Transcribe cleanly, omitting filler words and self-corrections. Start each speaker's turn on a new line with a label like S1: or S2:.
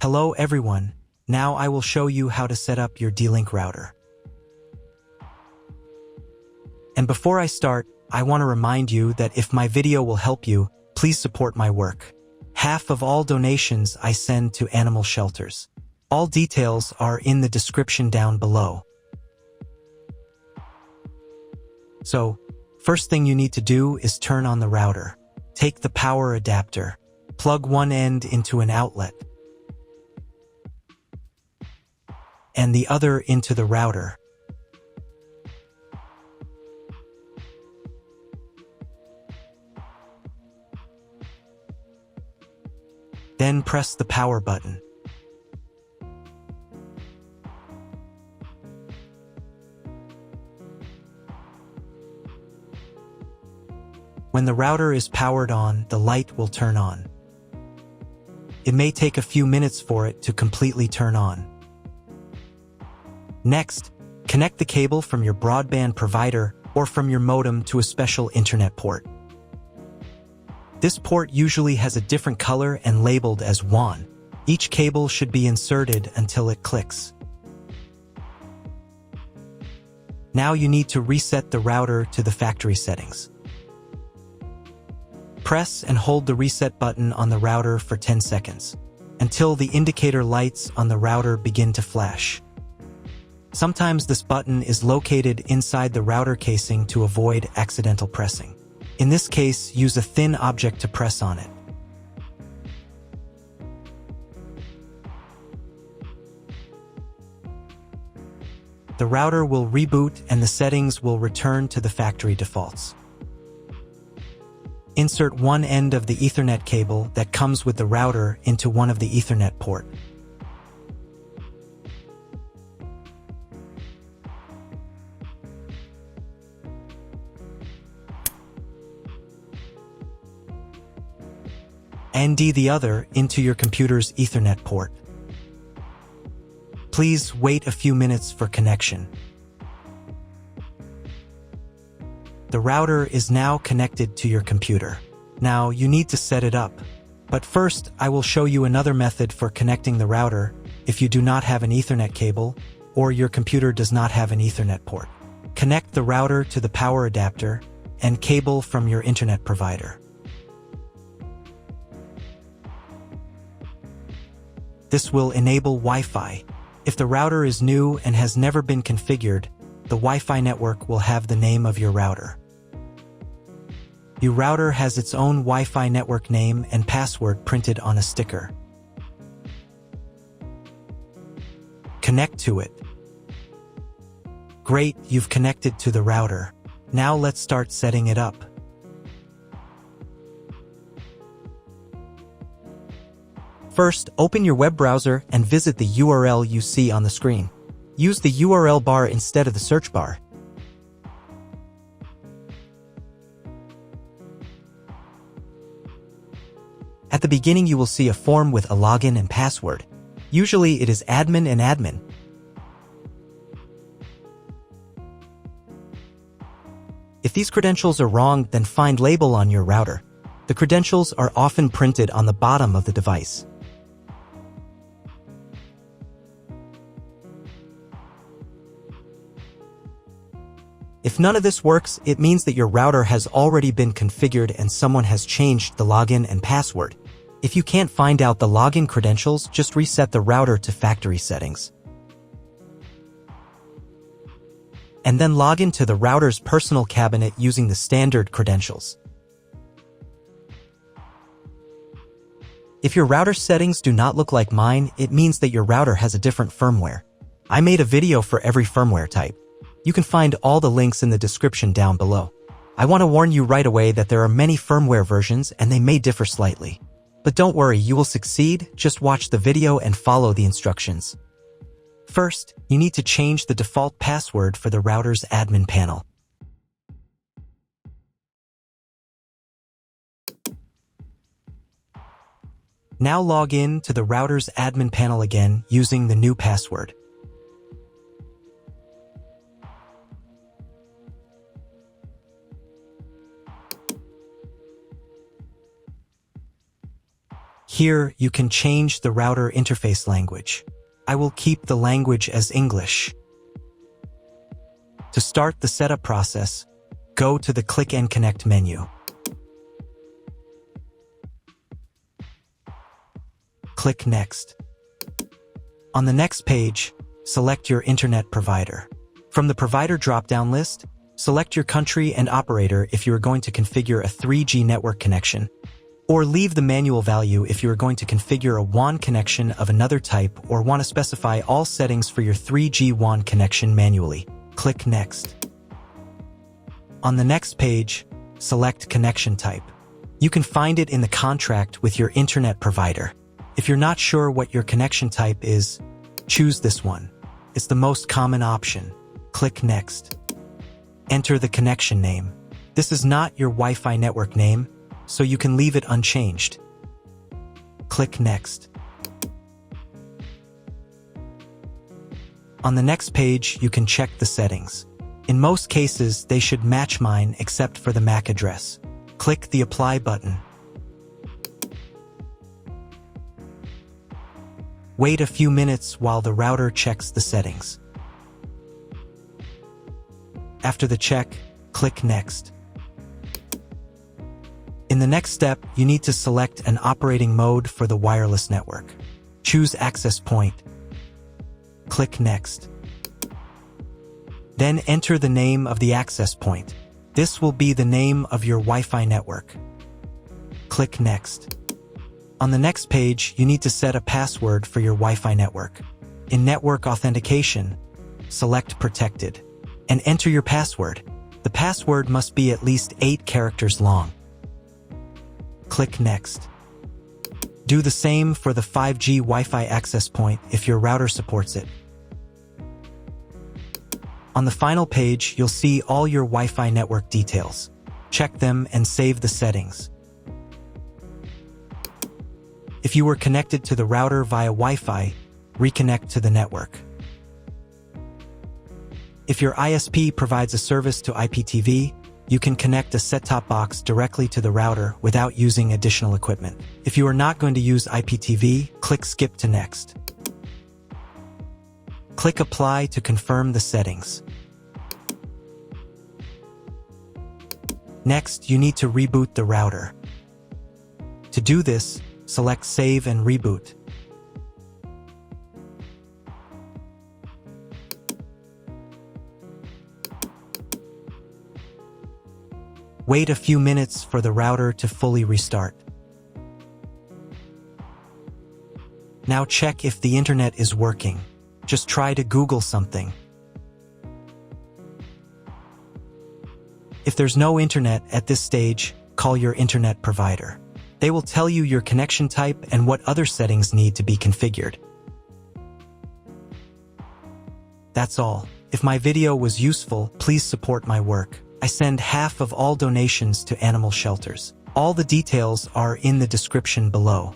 S1: Hello everyone, now I will show you how to set up your D-Link router. And before I start, I want to remind you that if my video will help you, please support my work. Half of all donations I send to animal shelters. All details are in the description down below. So, first thing you need to do is turn on the router. Take the power adapter. Plug one end into an outlet and the other into the router. Then press the power button. When the router is powered on, the light will turn on. It may take a few minutes for it to completely turn on. Next, connect the cable from your broadband provider or from your modem to a special internet port. This port usually has a different color and labeled as WAN. Each cable should be inserted until it clicks. Now you need to reset the router to the factory settings. Press and hold the reset button on the router for 10 seconds, until the indicator lights on the router begin to flash. Sometimes this button is located inside the router casing to avoid accidental pressing. In this case, use a thin object to press on it. The router will reboot and the settings will return to the factory defaults. Insert one end of the Ethernet cable that comes with the router into one of the Ethernet port. And the other into your computer's Ethernet port. Please wait a few minutes for connection. The router is now connected to your computer. Now you need to set it up. But first, I will show you another method for connecting the router if you do not have an Ethernet cable or your computer does not have an Ethernet port. Connect the router to the power adapter and cable from your internet provider. This will enable Wi-Fi. If the router is new and has never been configured, the Wi-Fi network will have the name of your router. Your router has its own Wi-Fi network name and password printed on a sticker. Connect to it. Great, you've connected to the router. Now let's start setting it up. First, open your web browser and visit the URL you see on the screen. Use the URL bar instead of the search bar. At the beginning you will see a form with a login and password. Usually it is admin and admin. If these credentials are wrong, then find label on your router. The credentials are often printed on the bottom of the device. If none of this works, it means that your router has already been configured and someone has changed the login and password. If you can't find out the login credentials, just reset the router to factory settings. And then log into the router's personal cabinet using the standard credentials. If your router settings do not look like mine, it means that your router has a different firmware. I made a video for every firmware type. You can find all the links in the description down below. I want to warn you right away that there are many firmware versions and they may differ slightly. But don't worry, you will succeed, just watch the video and follow the instructions. First, you need to change the default password for the router's admin panel. Now log in to the router's admin panel again using the new password. Here, you can change the router interface language. I will keep the language as English. To start the setup process, go to the Click and Connect menu. Click Next. On the next page, select your internet provider. From the provider drop-down list, select your country and operator if you are going to configure a 3G network connection, or leave the manual value if you are going to configure a WAN connection of another type or want to specify all settings for your 3G WAN connection manually. Click Next. On the next page, select connection type. You can find it in the contract with your internet provider. If you're not sure what your connection type is, choose this one. It's the most common option. Click Next. Enter the connection name. This is not your Wi-Fi network name, so you can leave it unchanged. Click Next. On the next page, you can check the settings. In most cases, they should match mine except for the MAC address. Click the Apply button. Wait a few minutes while the router checks the settings. After the check, click Next. In the next step, you need to select an operating mode for the wireless network. Choose Access Point. Click Next. Then enter the name of the access point. This will be the name of your Wi-Fi network. Click Next. On the next page, you need to set a password for your Wi-Fi network. In Network Authentication, select Protected and enter your password. The password must be at least 8 characters long. Click Next. Do the same for the 5G Wi-Fi access point if your router supports it. On the final page, you'll see all your Wi-Fi network details. Check them and save the settings. If you were connected to the router via Wi-Fi, reconnect to the network. If your ISP provides a service to IPTV, you can connect a set-top box directly to the router without using additional equipment. If you are not going to use IPTV, click Skip to Next. Click Apply to confirm the settings. Next, you need to reboot the router. To do this, select Save and Reboot. Wait a few minutes for the router to fully restart. Now check if the internet is working. Just try to Google something. If there's no internet at this stage, call your internet provider. They will tell you your connection type and what other settings need to be configured. That's all. If my video was useful, please support my work. I send half of all donations to animal shelters. All the details are in the description below.